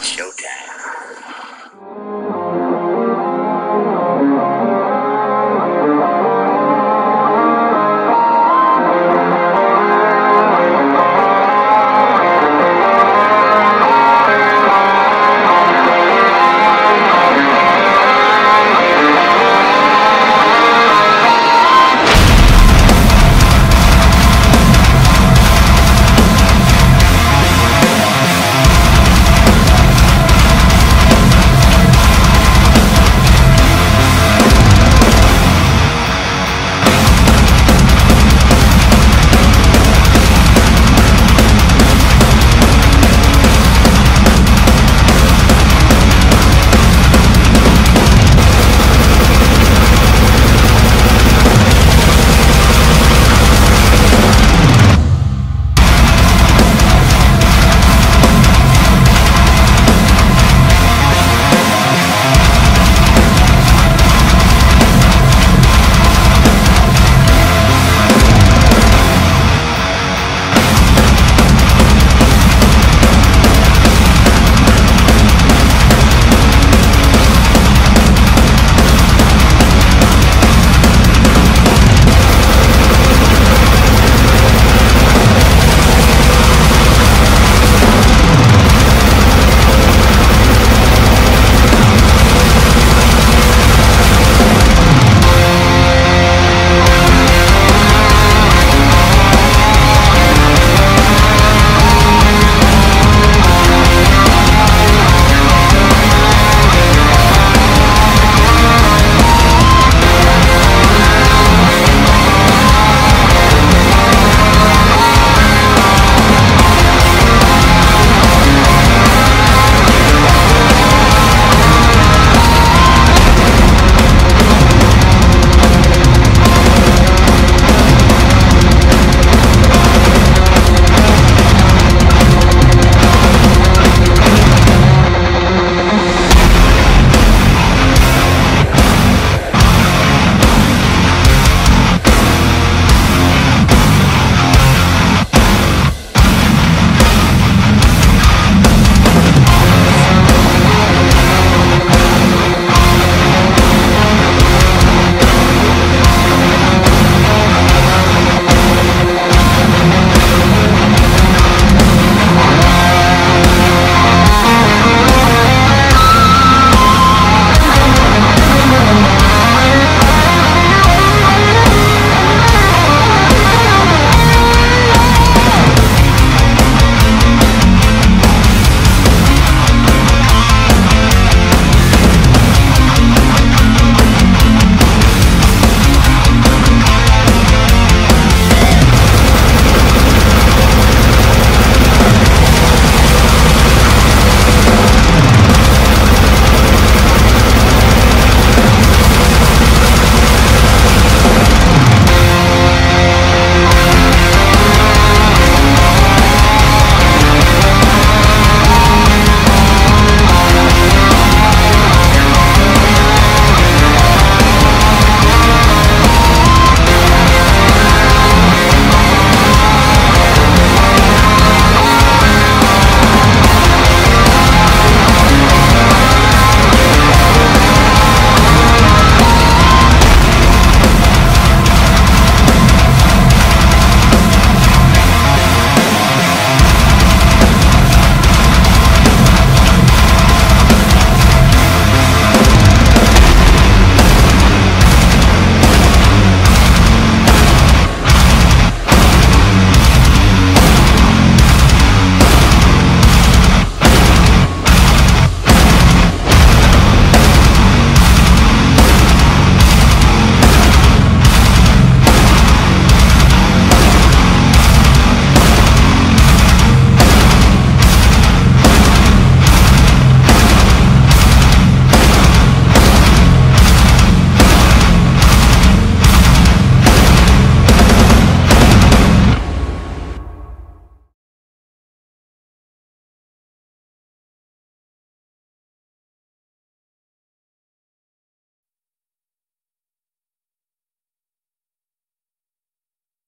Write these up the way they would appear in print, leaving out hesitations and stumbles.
Showtime.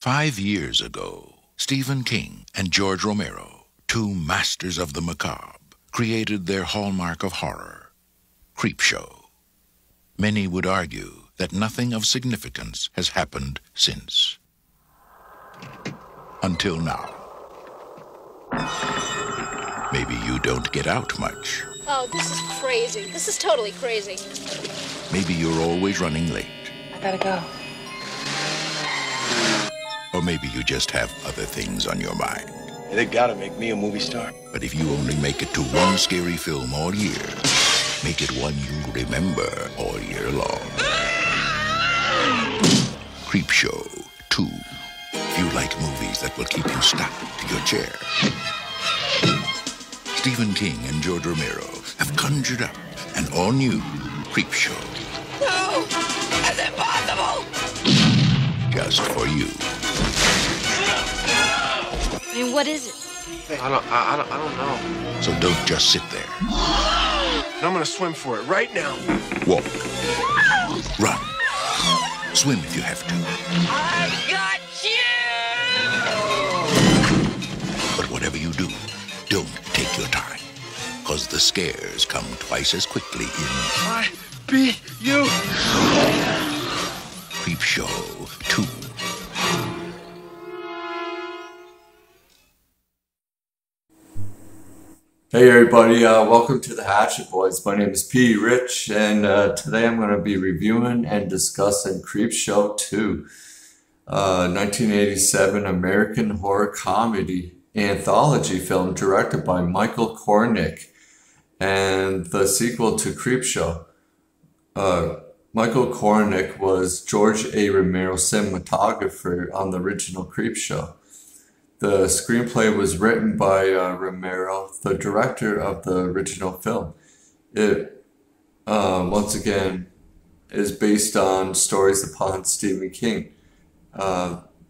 "5 years ago, Stephen King and George Romero, two masters of the macabre, created their hallmark of horror, Creepshow. Many would argue that nothing of significance has happened since. Until now. Maybe you don't get out much. Oh, this is crazy. This is totally crazy. Maybe you're always running late. I gotta go. Or maybe you just have other things on your mind. They gotta make me a movie star. But if you only make it to one scary film all year, make it one you'll remember all year long. Creepshow 2. If you like movies that will keep you stuck to your chair. Stephen King and George Romero have conjured up an all-new Creepshow. No! That's impossible! Just for you. I mean, what is it? I don't know. So don't just sit there. And I'm gonna swim for it right now. Walk. Run. Swim if you have to. I got you! But whatever you do, don't take your time. Because the scares come twice as quickly in I-B-U. Creepshow 2. Hey everybody, welcome to the Hatchet Boys. My name is P. Rich, and today I'm going to be reviewing and discussing Creepshow 2, 1987 American horror comedy anthology film directed by Michael Gornick, and the sequel to Creepshow. Michael Gornick was George A. Romero's cinematographer on the original Creepshow. The screenplay was written by Romero, the director of the original film. It, once again, is based on stories upon Stephen King,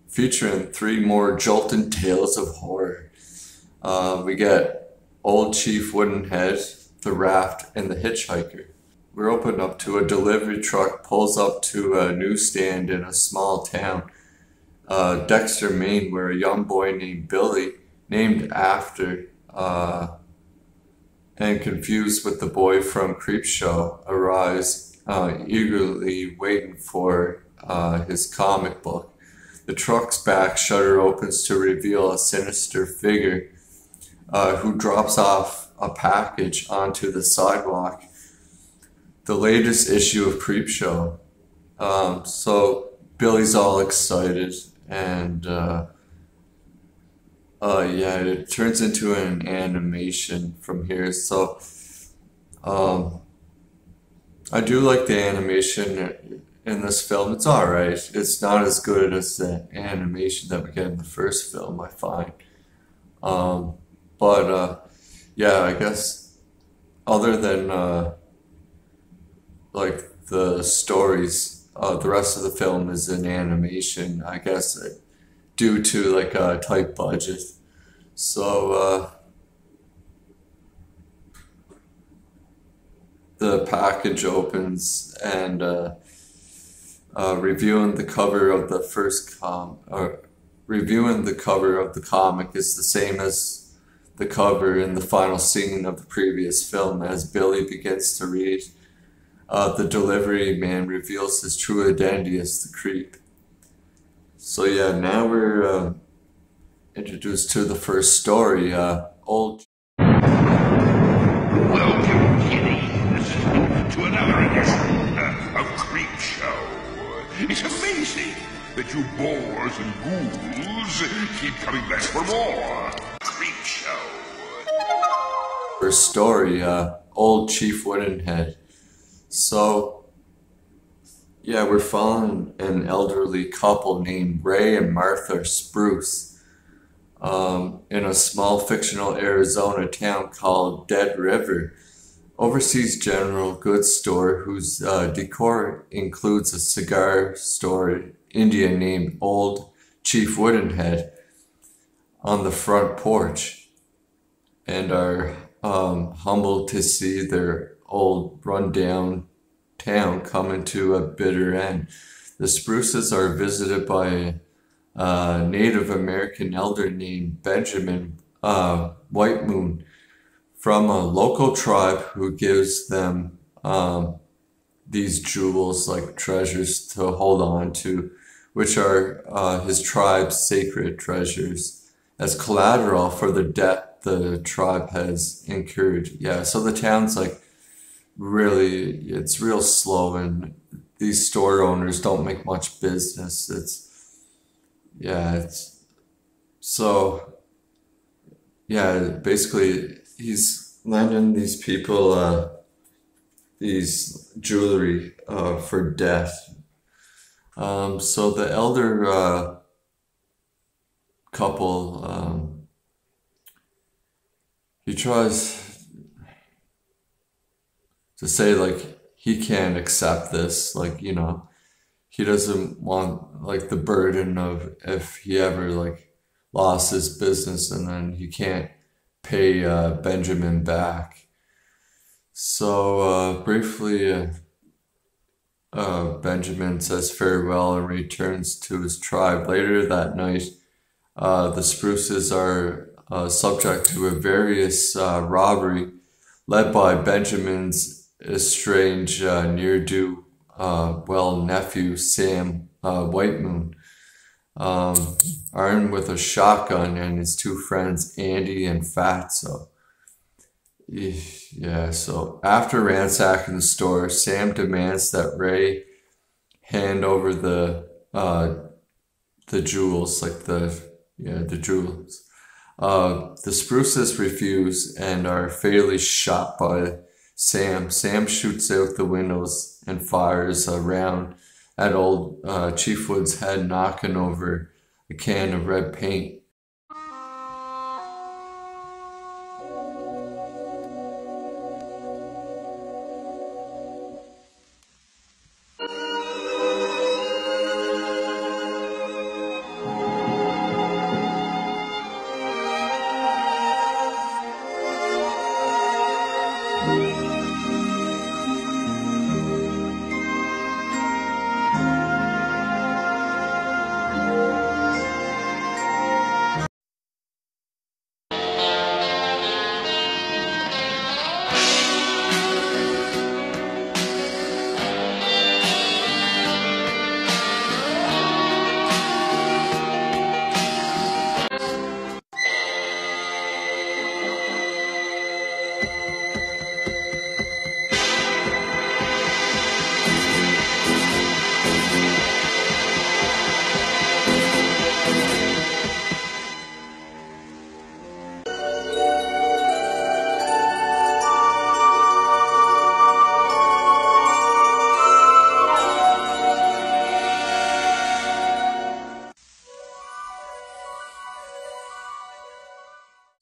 featuring 3 more jolting tales of horror. We get Old Chief Woodhead, the Raft, and the Hitchhiker. We're opened up to a delivery truck pulls up to a newsstand in a small town. Dexter, Maine, where a young boy named Billy, named after and confused with the boy from Creepshow, arrives, eagerly waiting for his comic book. The truck's back shutter opens to reveal a sinister figure who drops off a package onto the sidewalk. The latest issue of Creepshow. So Billy's all excited. And yeah, it turns into an animation from here. So I do like the animation in this film. It's alright. It's not as good as the animation that we get in the first film, I find. But yeah, I guess other than like the stories, the rest of the film is in animation, I guess, due to like a tight budget. So the package opens, and reviewing the cover of the comic is the same as the cover in the final scene of the previous film, as Billy begins to read. The delivery man reveals his true identity as the creep. So yeah, now we're introduced to the first story. Welcome, kiddies, to another edition of Creepshow. It's amazing that you boars and ghouls keep coming back for more Creepshow. First story, Old Chief Woodhead. So, yeah, we're following an elderly couple named Ray and Martha Spruce in a small fictional Arizona town called Dead River. Overseas general goods store whose decor includes a cigar store Indian named Old Chief Woodhead on the front porch, and are humbled to see their old rundown town coming to a bitter end. The Spruces are visited by a Native American elder named Benjamin White Moon from a local tribe who gives them these jewels, like treasures to hold on to, which are his tribe's sacred treasures, as collateral for the debt the tribe has incurred. Yeah, so the town's like really, it's real slow, and these store owners don't make much business. Basically he's lending these people these jewelry for death. So the elder couple, he tries to say like he can't accept this, like, you know, he doesn't want like the burden of if he ever like lost his business and then he can't pay Benjamin back. So briefly, Benjamin says farewell and returns to his tribe. Later that night, the Spruces are subject to a various robbery led by Benjamin's estranged near-do nephew, Sam Whitemoon, armed with a shotgun, and his two friends, Andy and Fatso. Yeah, so after ransacking the store, Sam demands that Ray hand over the jewels, like the jewels. The Spruces refuse and are fatally shot by Sam. Sam shoots out the windows and fires a round at old Chief Wood's head, knocking over a can of red paint.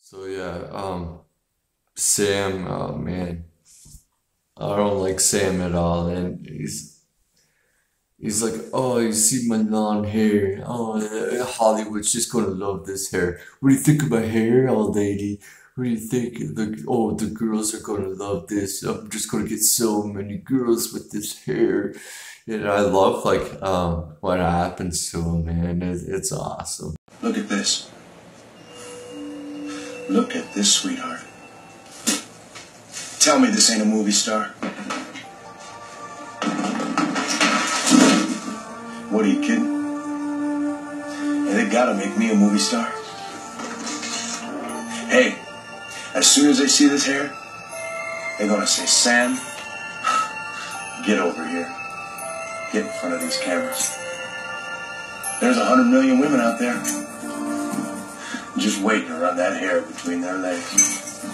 So yeah, Sam, oh man, I don't like Sam at all, and he's like, oh, you see my long hair? Oh, Hollywood's just gonna love this hair. What do you think of my hair, old lady? What do you think? The girls are gonna love this. I'm just gonna get so many girls with this hair. And I love like what happens to him, man. It's awesome. Look at this. Look at this, sweetheart. Tell me this ain't a movie star. What, are you kidding? Yeah, they gotta make me a movie star. Hey, as soon as they see this hair, they're gonna say, Sam, get over here. Get in front of these cameras. There's 100 million women out there just waiting to run that hair between their legs.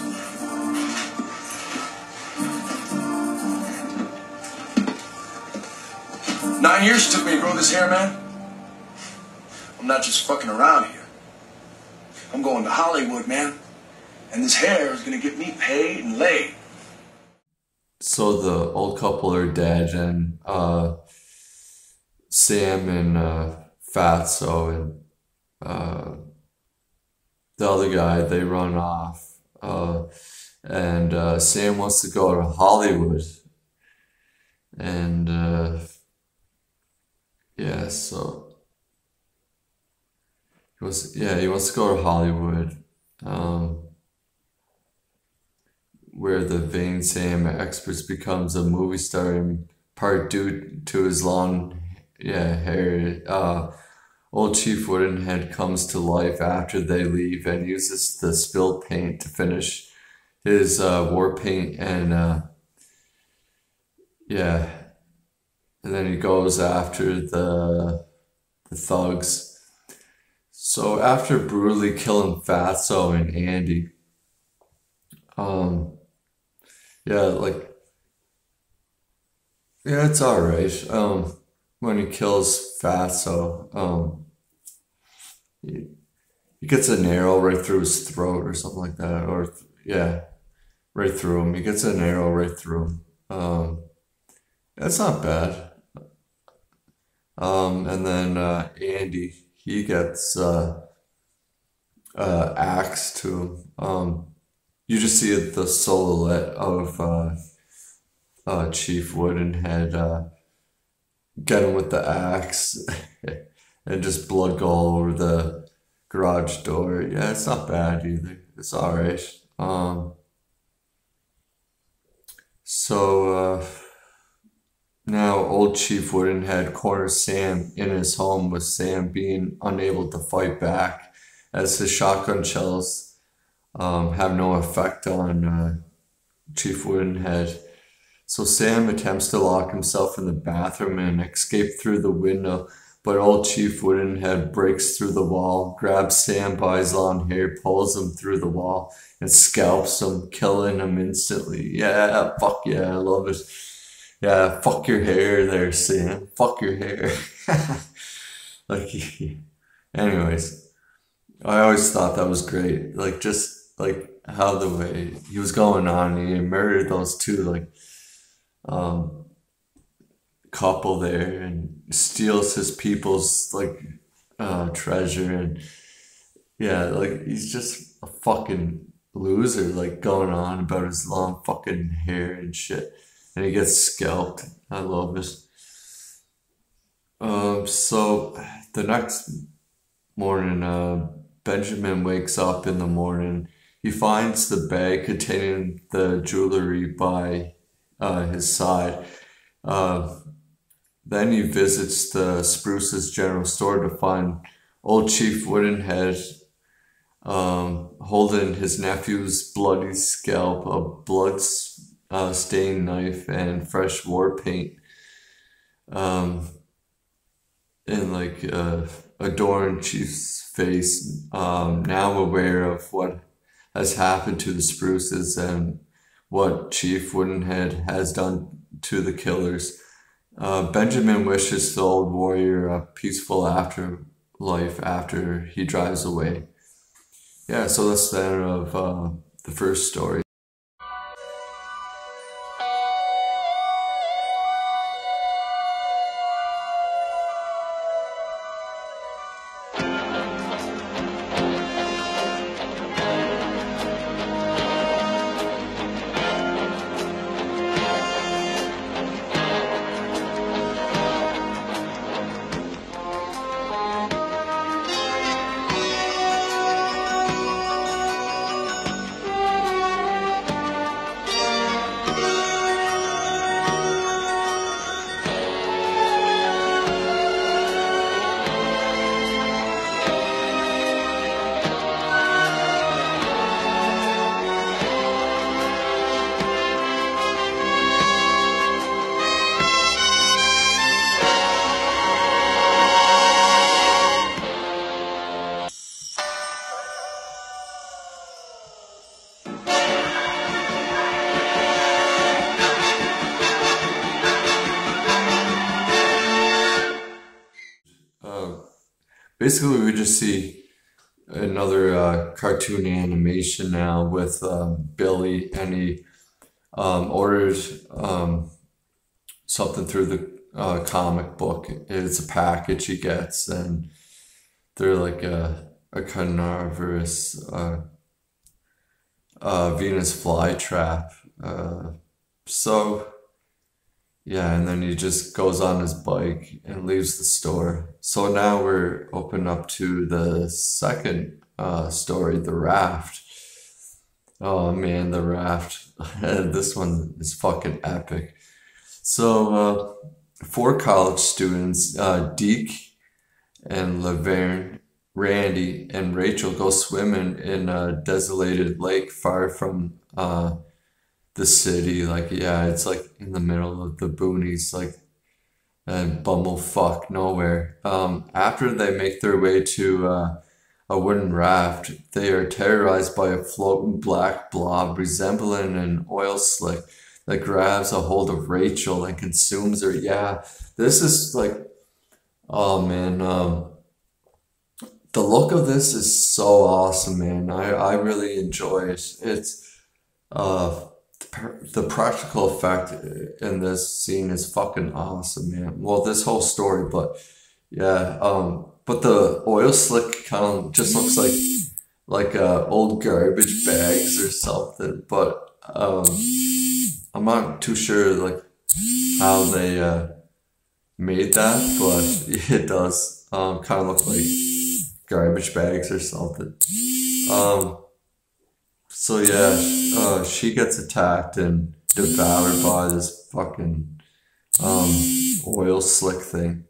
Nine years it took me to grow this hair, man. I'm not just fucking around here. I'm going to Hollywood, man. And this hair is gonna get me paid and laid. So the old couple are dead, and Sam and Fatso and the other guy, they run off, and Sam wants to go to Hollywood, and yeah, so he wants to go to Hollywood, where the Vain Sam experts becomes a movie star in part due to his long hair. Old Chief Woodhead comes to life after they leave and uses the spilled paint to finish his war paint, and and then he goes after the thugs. So after brutally killing Fatso and Andy, it's alright. When he kills Fatso, he gets an arrow right through his throat or something like that, or right through him. He gets an arrow right through him. That's not bad. And then Andy, he gets axed to him. You just see the silhouette of Chief Woodhead get him with the axe, and just blood go all over the garage door. Yeah, it's not bad either. It's alright. Now old Chief Woodhead corners Sam in his home, with Sam being unable to fight back as his shotgun shells have no effect on Chief Woodhead. So Sam attempts to lock himself in the bathroom and escape through the window, but old Chief Woodhead breaks through the wall, grabs Sam by his long hair, pulls him through the wall, and scalps him, killing him instantly. Yeah, fuck yeah, I love it. Yeah, fuck your hair there, Sam. Fuck your hair. Anyways, I always thought that was great. Just how the way he was going on, he murdered those two, couple there, and steals his people's, treasure, and he's just a fucking loser, going on about his long fucking hair and shit. And he gets scalped. I love it. So the next morning, Benjamin wakes up in the morning. He finds the bag containing the jewelry by his side. Then he visits the Spruce's general store to find old Chief Woodhead holding his nephew's bloody scalp, a blood stained knife, and fresh war paint, and adorn Chief's face, now aware of what has happened to the Spruces and what Chief Woodhead has done to the killers. Benjamin wishes the old warrior a peaceful afterlife after he drives away. Yeah, so that's the end of the first story. Basically, we just see another cartoon animation now with Billy, and he orders something through the comic book. It's a package he gets, and they're like a carnivorous Venus flytrap. Yeah, and then he just goes on his bike and leaves the store. So now we're open up to the second story, The Raft. Oh man, The Raft. And this one is fucking epic. So, four college students, Deke and Laverne, Randy, and Rachel go swimming in a desolated lake far from the city. Like, yeah, it's like in the middle of the boonies, like, and bumblefuck nowhere. After they make their way to a wooden raft, they are terrorized by a floating black blob resembling an oil slick that grabs a hold of Rachel and consumes her. Yeah, this is like, oh man, the look of this is so awesome, man. I really enjoy it. It's the practical effect in this scene is fucking awesome, man. Well, this whole story, but yeah, but the oil slick kind of just looks like old garbage bags or something. But I'm not too sure like how they made that, but it does kind of look like garbage bags or something. So yeah, she gets attacked and devoured by this fucking oil slick thing.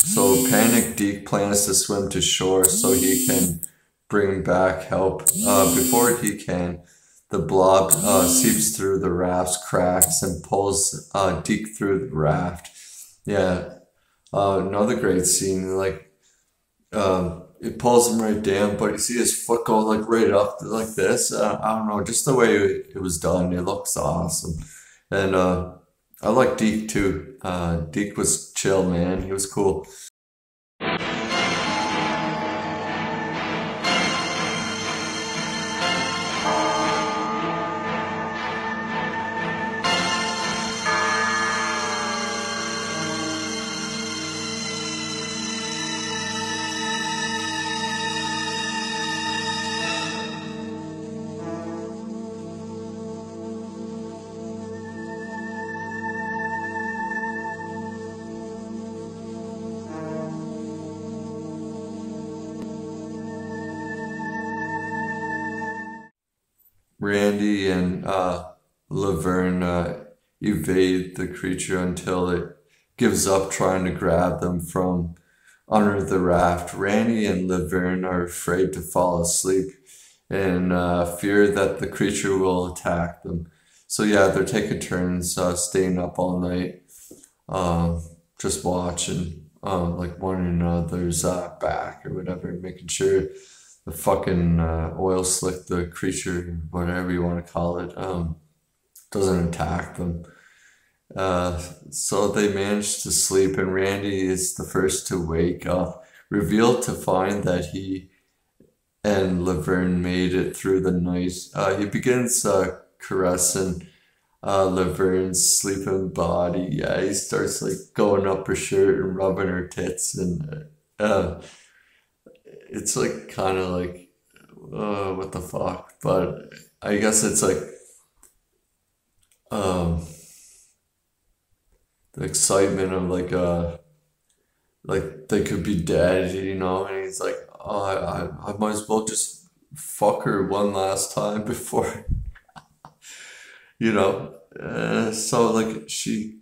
So Panic Deke plans to swim to shore so he can bring back help. Before he can, the blob seeps through the raft's cracks and pulls Deke through the raft. Yeah, another great scene. Like, it pulls him right down, but you see his foot go like right up like this. I don't know, just the way it was done, it looks awesome. And I like Deke too. Deke was chill, man. He was cool. Randy and Laverne evade the creature until it gives up trying to grab them from under the raft. Randy and Laverne are afraid to fall asleep and fear that the creature will attack them. So yeah, they're taking turns staying up all night, just watching, like one another's back or whatever, making sure the fucking oil slick, the creature, whatever you want to call it, doesn't attack them. So they manage to sleep, and Randy is the first to wake up, revealed to find that he and Laverne made it through the night. He begins caressing Laverne's sleeping body. Yeah, he starts like going up her shirt and rubbing her tits, and it's like kind of like, what the fuck? But I guess it's like, the excitement of like they could be dead, you know? And he's like, oh, I might as well just fuck her one last time before you know. So like she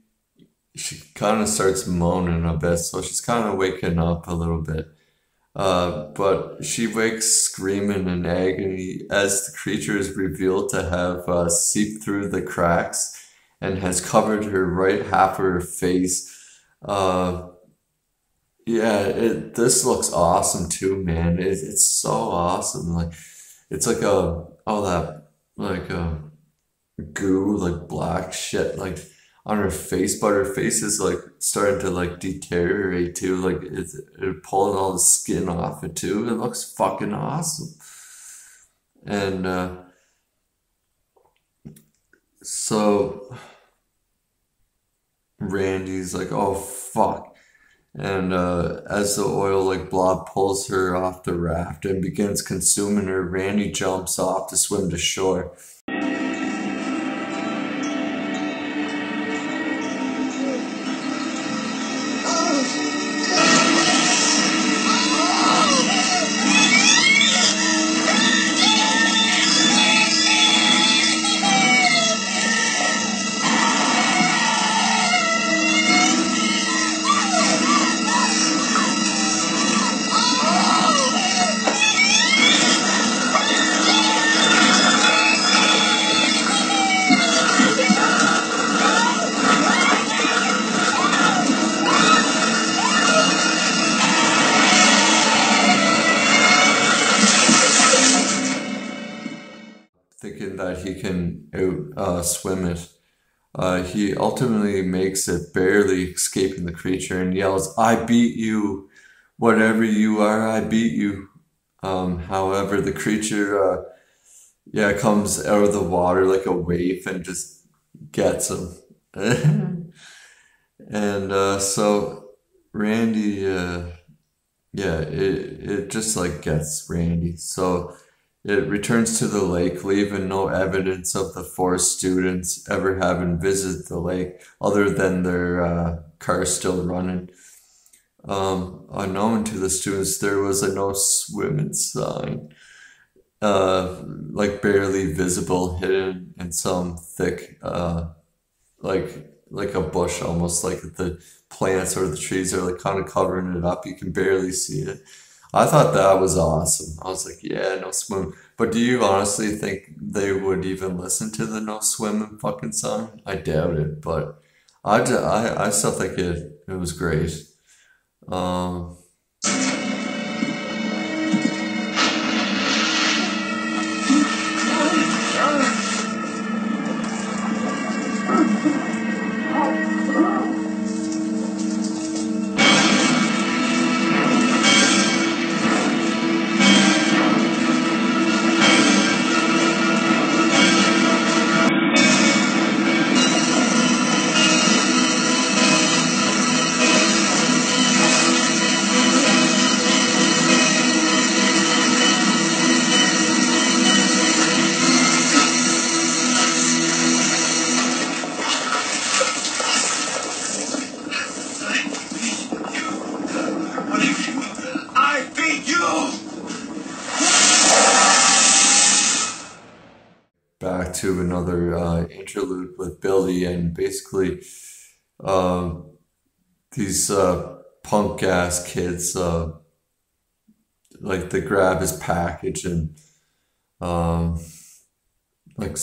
kind of starts moaning a bit, so she's kind of waking up a little bit. But she wakes screaming in agony as the creature is revealed to have seeped through the cracks and has covered her right half of her face. Yeah, this looks awesome too, man. It's so awesome. Like it's like all that like goo, like black shit, like on her face, but her face is like starting to like deteriorate too. Like it's pulling all the skin off it too. It looks fucking awesome. And so Randy's like, oh fuck. And as the oil like blob pulls her off the raft and begins consuming her, Randy jumps off to swim to shore. Thinking that he can swim it. He ultimately makes it, barely escaping the creature, and yells, "I beat you! Whatever you are, I beat you!" However, the creature comes out of the water like a wave and just gets him. And so Randy, it just like gets Randy. So it returns to the lake, leaving no evidence of the 4 students ever having visited the lake, other than their car still running. Unknown to the students, there was a no swimming sign, like barely visible, hidden in some thick, like a bush almost, like the plants or the trees are like kind of covering it up. You can barely see it. I thought that was awesome. I was like, yeah, no swim. But do you honestly think they would even listen to the no swimming fucking song? I doubt it, but I still think it was great. Back to another interlude with Billy, and basically these punk ass kids like they grab his package and like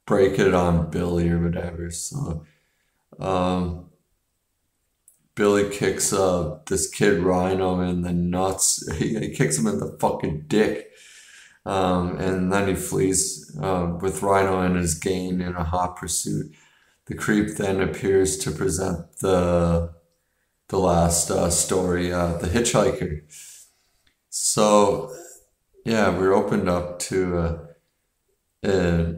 break it on Billy or whatever. So Billy kicks this kid Rhino in the nuts. He kicks him in the fucking dick. And then he flees with Rhino and his gang in a hot pursuit. The creep then appears to present the last story, the Hitchhiker. So yeah, we're opened up to a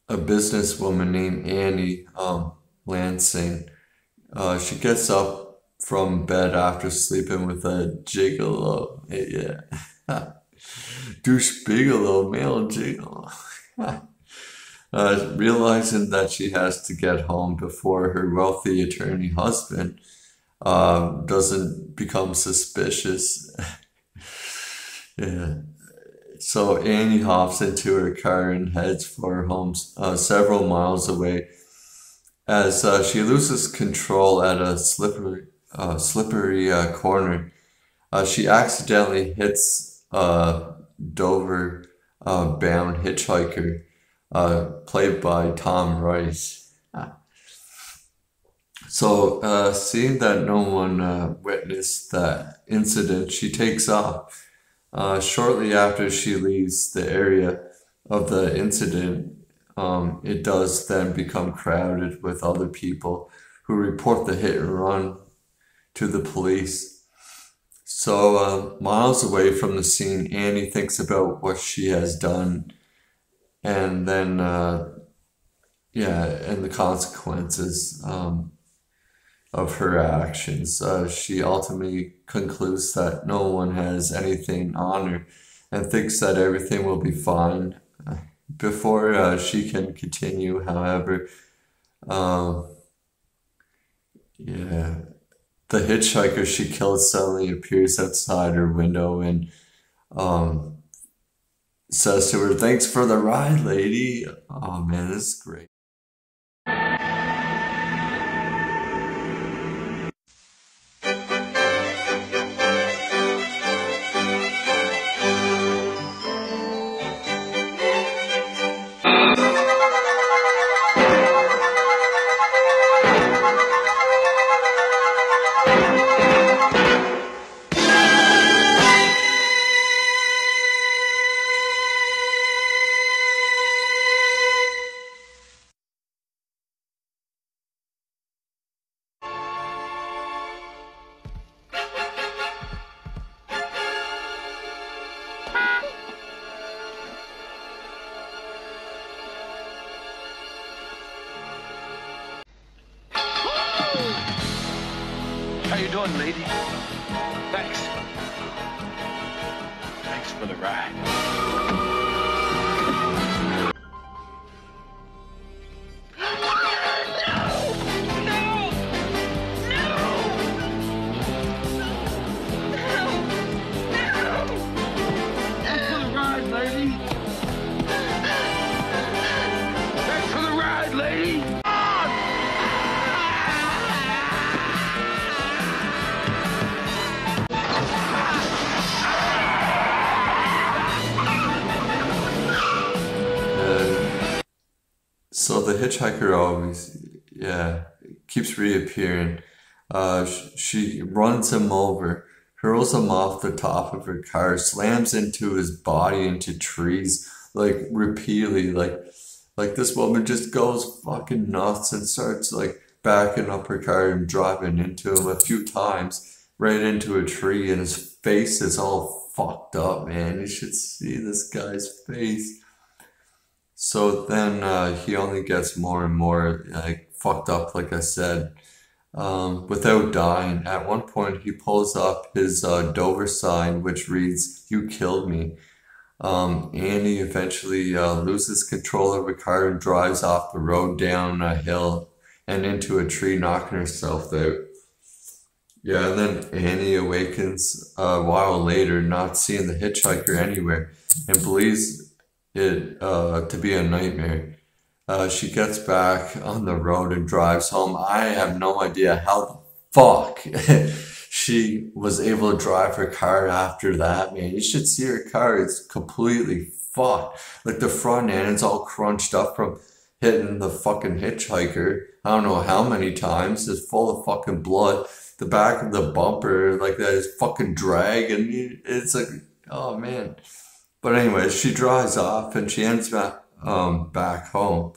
businesswoman named Annie Lansing. She gets up from bed after sleeping with a gigolo. Yeah. Douche Bigelow, male gigolo. Realizing that she has to get home before her wealthy attorney husband doesn't become suspicious. Yeah. So Annie hops into her car and heads for her home several miles away as she loses control at a slippery corner. She accidentally hits a Dover bound hitchhiker, played by Tom Rice. So, seeing that no one witnessed that incident, she takes off. Shortly after she leaves the area of the incident, it does then become crowded with other people who report the hit and run to the police. So, miles away from the scene, Annie thinks about what she has done, and then, and the consequences of her actions. She ultimately concludes that no one has anything on her and thinks that everything will be fine. Before she can continue, however, the hitchhiker she killed suddenly appears outside her window and says to her, "Thanks for the ride, lady." Oh man, this is great. How you doing, lady? Thanks. Thanks for the ride. Thanks for the ride, lady. Thanks for the ride, lady. So the hitchhiker always, keeps reappearing. She runs him over, hurls him off the top of her car, slams into his body into trees, like repeatedly, like this woman just goes fucking nuts and starts like backing up her car and driving into him a few times, right into a tree, and his face is all fucked up, man. You should see this guy's face. So then he only gets more and more like fucked up, like I said, without dying. At one point, he pulls up his Dover sign, which reads, "You killed me." Annie eventually loses control of her car and drives off the road down a hill and into a tree, knocking herself out. Yeah, and then Annie awakens a while later, not seeing the hitchhiker anywhere, and believes it to be a nightmare. She gets back on the road and drives home. I have no idea how the fuck she was able to drive her car after that, man. You should see her car. It's completely fucked. Like the front end is all crunched up from hitting the fucking hitchhiker. I don't know how many times. It's full of fucking blood. The back of the bumper, like that is fucking dragging. It's like, oh man. But anyway, she drives off and she ends back home.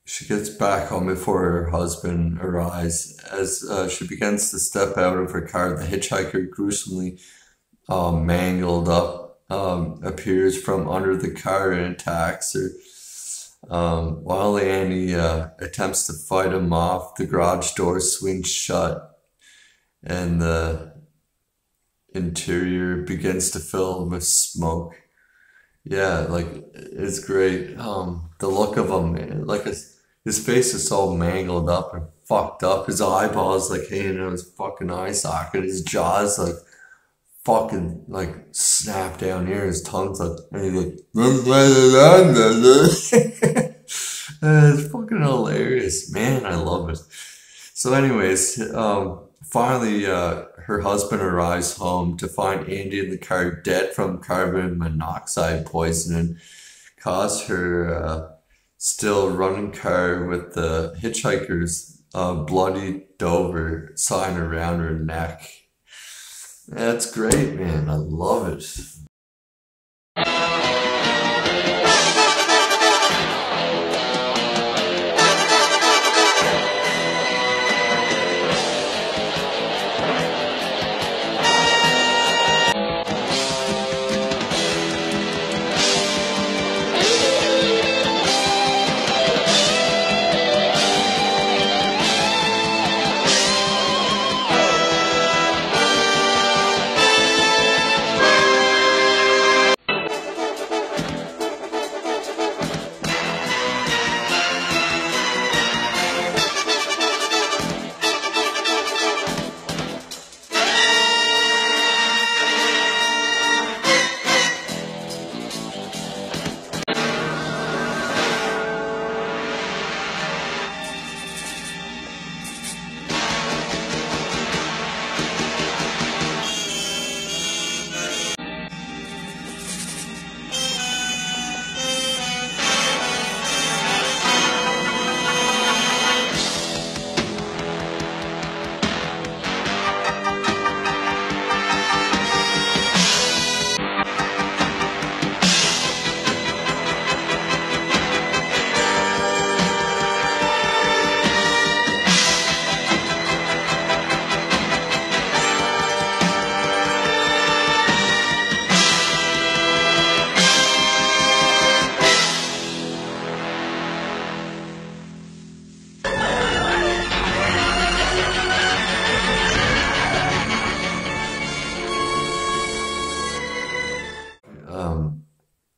She gets back home before her husband arrives. As she begins to step out of her car, the hitchhiker, gruesomely mangled up, appears from under the car and attacks her. While Annie attempts to fight him off, the garage door swings shut and the interior begins to fill with smoke. Yeah, like, it's great. The look of him, man, like his face is all mangled up and fucked up. His eyeballs like hanging out his fucking eye socket. His jaw's like fucking like snap down here. His tongue's like, and he's like, it's fucking hilarious, man. I love it. So, anyways, finally, her husband arrives home to find Andy in the car dead from carbon monoxide poisoning, caused her still running car with the hitchhiker's bloody Dover sign around her neck. That's great, man. I love it.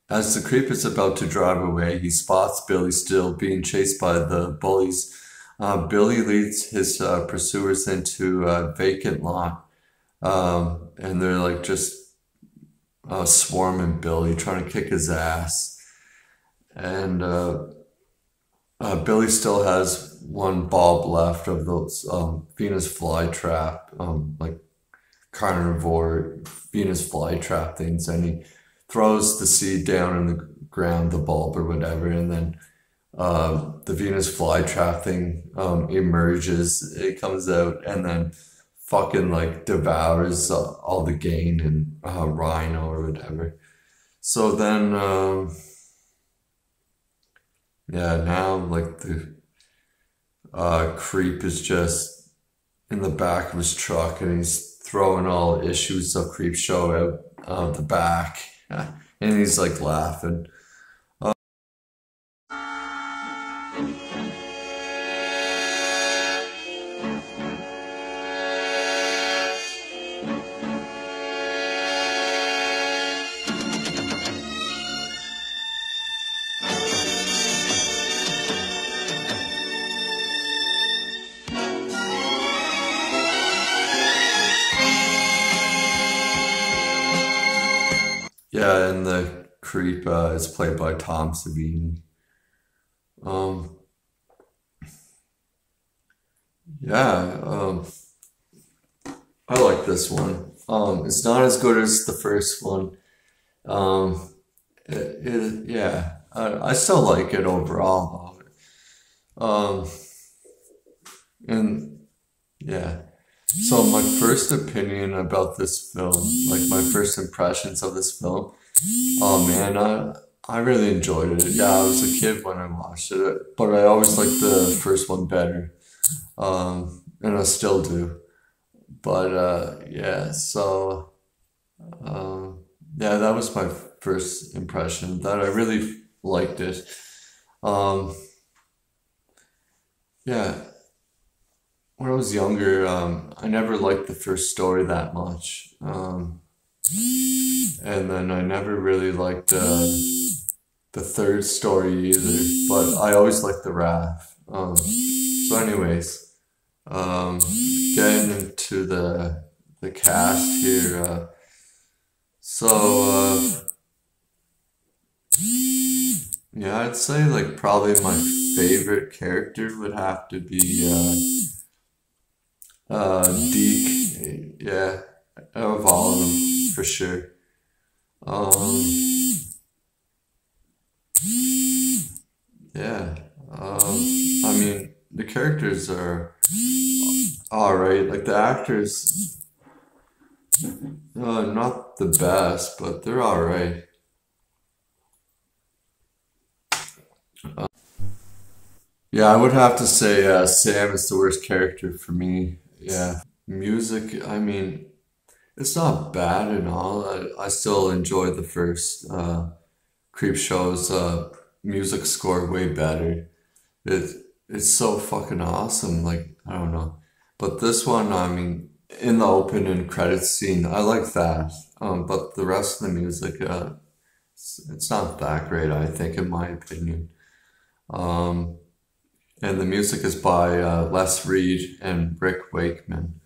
As the creep is about to drive away, he spots Billy still being chased by the bullies. Billy leads his pursuers into a vacant lot, and they're like just swarming Billy, trying to kick his ass. And Billy still has one bulb left of those Venus flytrap, like carnivore Venus flytrap things, and he throws the seed down in the ground, the bulb or whatever, and then the Venus flytrap thing emerges, it comes out, and then fucking like devours all the gain and rhino or whatever. So then, yeah, now like the creep is just in the back of his truck, and he's throwing all issues of Creepshow out the back. And he's like laughing. Yeah, and the creep is played by Tom Savini. Yeah, I like this one. It's not as good as the first one. Yeah, I still like it overall. And yeah. So my first opinion about this film, like my first impressions of this film, oh man, I really enjoyed it. Yeah, I was a kid when I watched it, but I always liked the first one better, and I still do. But yeah, so yeah, that was my first impression. That I really liked it. Yeah. When I was younger, I never liked the first story that much. And then I never really liked the third story either, but I always liked the Raft. So anyways, getting into the cast here, So, yeah, I'd say like probably my favorite character would have to be Deke. Yeah, of all of them for sure. Yeah. I mean, the characters are alright. Like the actors, not the best, but they're alright. Yeah, I would have to say Sam is the worst character for me. Yeah. Music, I mean, it's not bad and all. I still enjoy the first Creepshow's music score way better. It it's so fucking awesome. Like, I don't know. But this one, I mean, in the opening credits scene, I like that. But the rest of the music, it's not that great, I think, in my opinion. Um, and the music is by Les Reed and Rick Wakeman.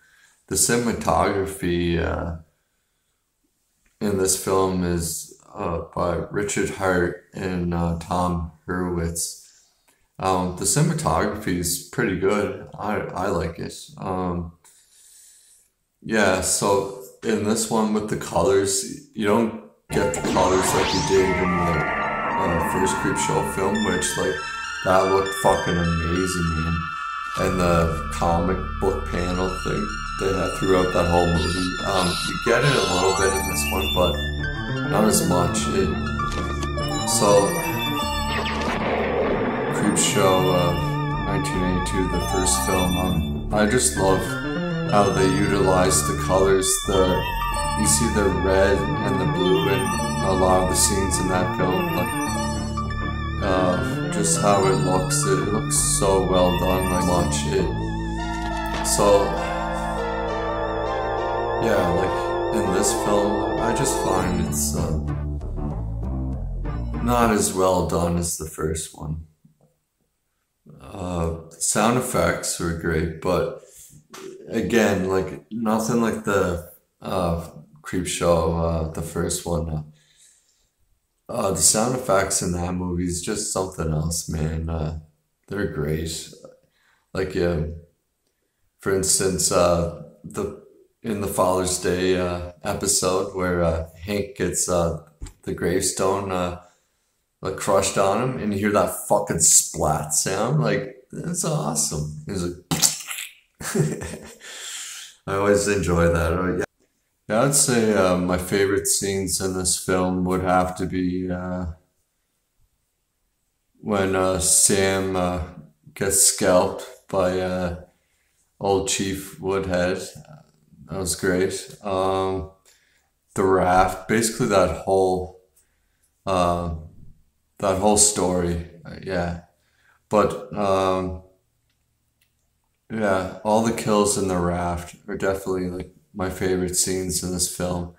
The cinematography in this film is by Richard Hart and Tom Hurwitz. The cinematography is pretty good. I like it. Yeah, so in this one with the colors, you don't get the colors like you did in the first Creepshow film, which like that looked fucking amazing, man. And the comic book panel thing they had throughout that whole movie. You get it a little bit in this one, but not as much. So Creepshow 1982, the first film, I just love how they utilize the colors. You see the red and the blue in a lot of the scenes in that film. Like, just how it looks so well done. Like, watch it. So, yeah, like in this film, I just find it's not as well done as the first one. Sound effects were great, but again, like nothing like the Creepshow, the first one. The sound effects in that movie is just something else, man. They're great. Like, for instance, in the Father's Day episode where Hank gets the gravestone like crushed on him, and you hear that fucking splat sound. Like, it's awesome. He's like, I always enjoy that. Yeah, I'd say my favorite scenes in this film would have to be when Sam gets scalped by old Chief Woodhead. That was great. The raft, basically that whole story. Yeah, but yeah, all the kills in the raft are definitely like my favorite scenes in this film.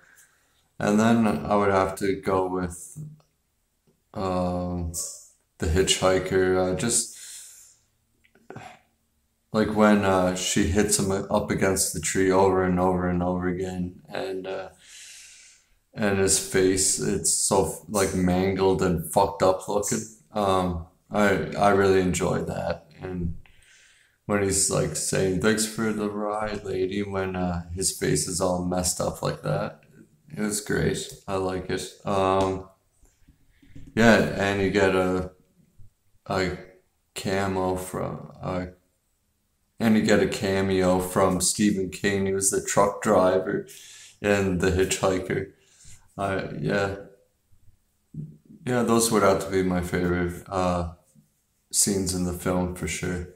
And then I would have to go with the Hitchhiker. Just like when she hits him up against the tree over and over and over again, and his face, it's so like mangled and fucked up looking. I really enjoyed that. And when he's like saying "thanks for the ride, lady," when his face is all messed up like that, it was great. I like it. Yeah, and you get a cameo from Stephen King. He was the truck driver in The Hitchhiker. Yeah, those would have to be my favorite scenes in the film for sure.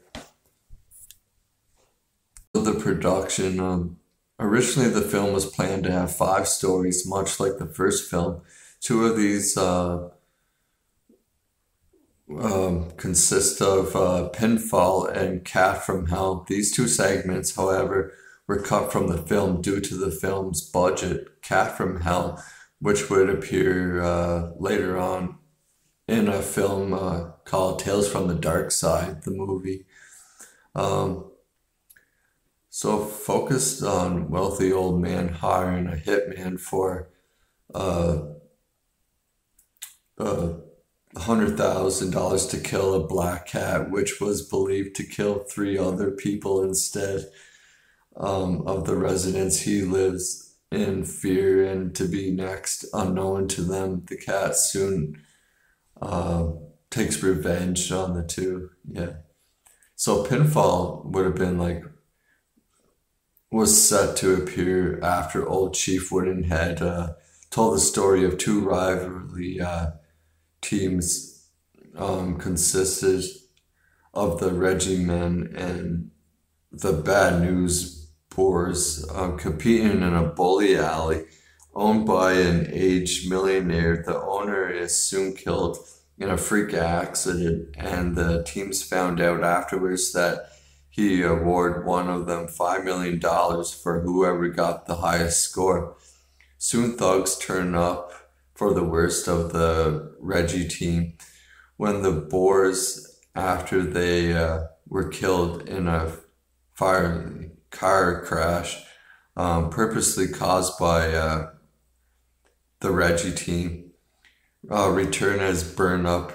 The production, originally the film was planned to have 5 stories, much like the first film. 2 of these consist of Pinfall and Cat from Hell. These 2 segments, however, were cut from the film due to the film's budget. Cat from Hell, which would appear later on in a film called Tales from the Dark Side, the movie. So focused on wealthy old man hiring a hitman for uh, $100,000 to kill a black cat, which was believed to kill 3 other people instead of the residents he lives in fear and to be next. Unknown to them, the cat soon takes revenge on the 2. Yeah. So Pinfall would have been like, was set to appear after old Chief Woodhead told the story of 2 rivalry teams consisted of the Reggie men and the Bad News Boars competing in a bowling alley owned by an aged millionaire. The owner is soon killed in a freak accident, and the teams found out afterwards that he awarded one of them $5 million for whoever got the highest score. Soon thugs turn up for the worst of the Reggie team when the Boars, after they were killed in a car crash purposely caused by the Reggie team, return as burn up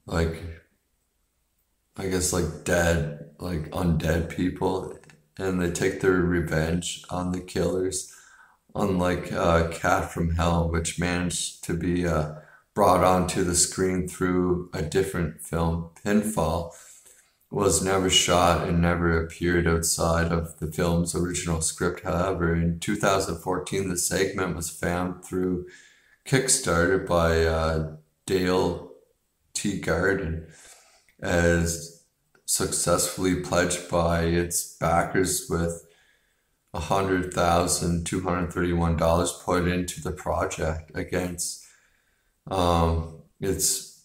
like, I guess, like dead, like undead people, and they take their revenge on the killers. Unlike Cat from Hell, which managed to be brought onto the screen through a different film, Pinfall was never shot and never appeared outside of the film's original script. However, in 2014, the segment was found through Kickstarter by Dale T. Garden as successfully pledged by its backers with $100,231 put into the project against its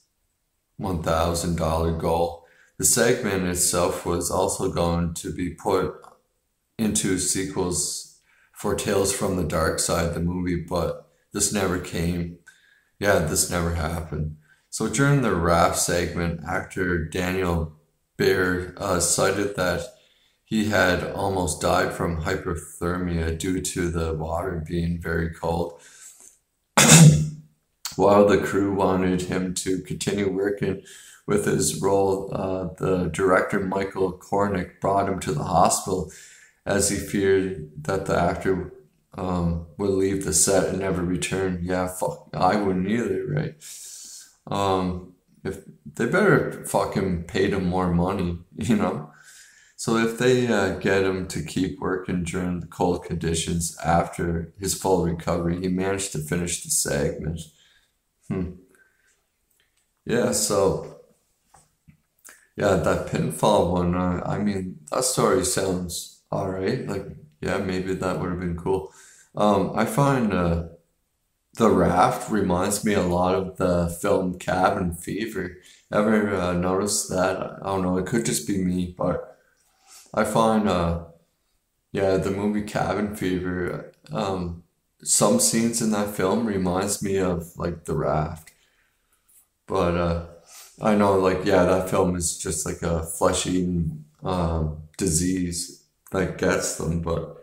$1,000 goal. The segment itself was also going to be put into sequels for Tales from the Dark Side, the movie, but this never came. Yeah, this never happened. So during the Raft segment, actor Daniel Baer cited that he had almost died from hypothermia due to the water being very cold. While the crew wanted him to continue working with his role, the director Michael Gornick brought him to the hospital as he feared that the actor would leave the set and never return. Yeah, fuck, I wouldn't either, right? If they better fucking pay him more money, you know? So if they get him to keep working during the cold conditions after his full recovery, he managed to finish the segment. Yeah, so, yeah, that Pinfall one, I mean, that story sounds alright. Like, yeah, maybe that would have been cool. I find The Raft reminds me a lot of the film Cabin Fever. Ever noticed that? I don't know, it could just be me, but I find, yeah, the movie Cabin Fever, some scenes in that film reminds me of, like, The Raft. But, I know, like, yeah, that film is just like a flesh-eating disease that gets them, but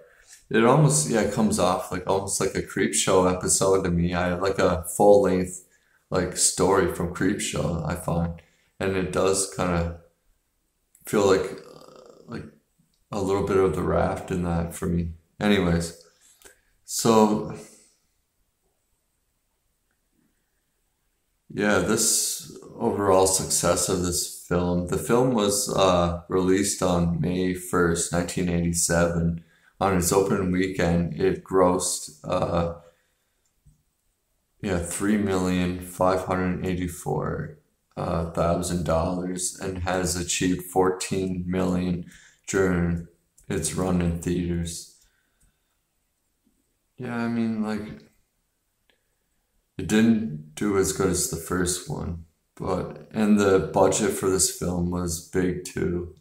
it almost, yeah, comes off like almost like a Creepshow episode to me. I like a full-length, like, story from Creepshow, I find. And it does kind of feel like a little bit of The Raft in that for me. Anyways, so yeah, this overall success of this film. The film was released on May 1st, 1987. On its opening weekend, it grossed $3,584,000 and has achieved $14 million during its run in theaters. Yeah, I mean, like, it didn't do as good as the first one, and the budget for this film was big too.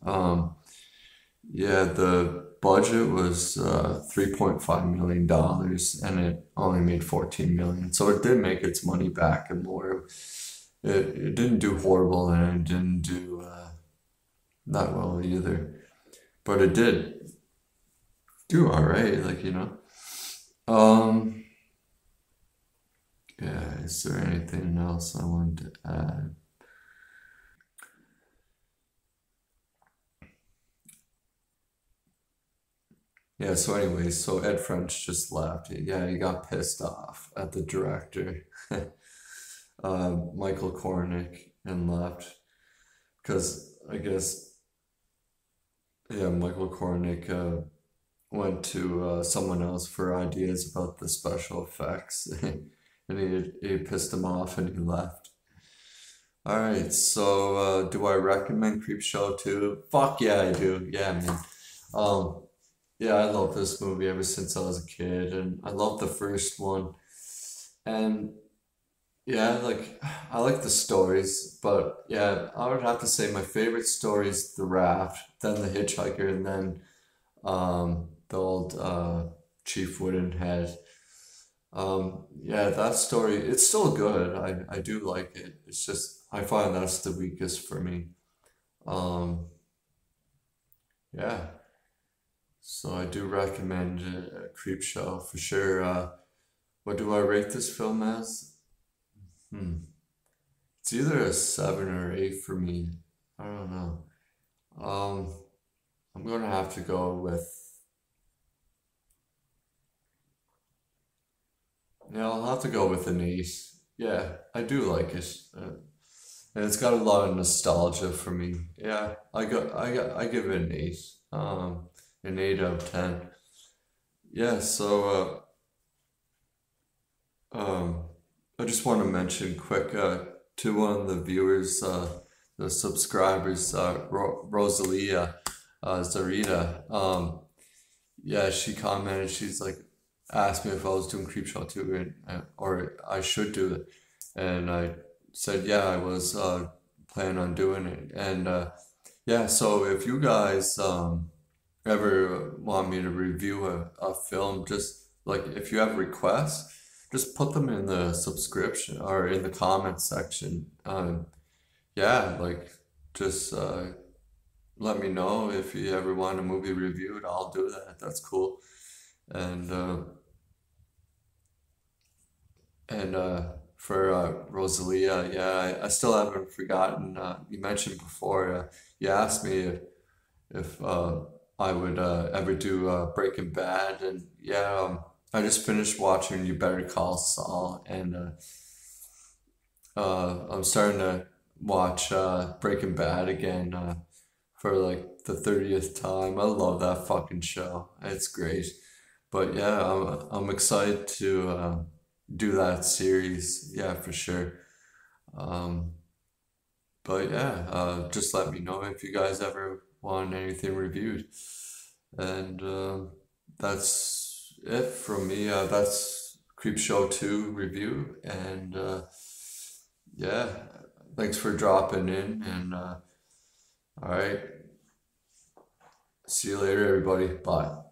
Yeah, the budget was $3.5 million and it only made $14 million. So it did make its money back and more. It didn't do horrible and it didn't do not well either. But it did do alright, like, you know. Um, yeah, is there anything else I wanted to add? Yeah, so anyways, so Ed French just left. Yeah, he got pissed off at the director, Michael Gornick, and left because I guess, yeah, Michael Gornick went to someone else for ideas about the special effects, and he pissed him off and he left. All right, so do I recommend Creepshow 2? Fuck yeah, I do. Yeah, man. Um, yeah, I love this movie ever since I was a kid, and I love the first one. And yeah, like I like the stories, but yeah, I would have to say my favorite story is The Raft, then The Hitchhiker, and then the old Chief Woodhead. Yeah, that story, it's still good. I do like it. It's just I find that's the weakest for me. Um, yeah. So I do recommend Creepshow for sure. What do I rate this film as? Hmm. It's either a 7 or 8 for me. I don't know. Um, I'm gonna have to go with, yeah, I'll have to go with an 8. Yeah, I do like it. And it's got a lot of nostalgia for me. Yeah, I give it an 8. An 8 out of 10. Yeah, so I just want to mention quick to one of the viewers, the subscribers, Rosalia Zarita. Yeah, she commented. She's like asked me if I was doing Creepshow too, or I should do it, and I said yeah, I was planning on doing it, and yeah. So if you guys ever want me to review a film, just like if you have requests, just put them in the subscription or in the comment section. Yeah, like just let me know if you ever want a movie reviewed. I'll do that. That's cool. And for Rosalia, yeah, I still haven't forgotten. You mentioned before. You asked me if I would ever do Breaking Bad, and yeah, I just finished watching You Better Call Saul, and I'm starting to watch Breaking Bad again for like the 30th time. I love that fucking show. It's great. But yeah, I'm excited to do that series. Yeah, for sure. Um, but yeah, just let me know if you guys ever want anything reviewed. And that's it from me. That's Creepshow 2 review. And yeah, thanks for dropping in. And all right, see you later, everybody. Bye.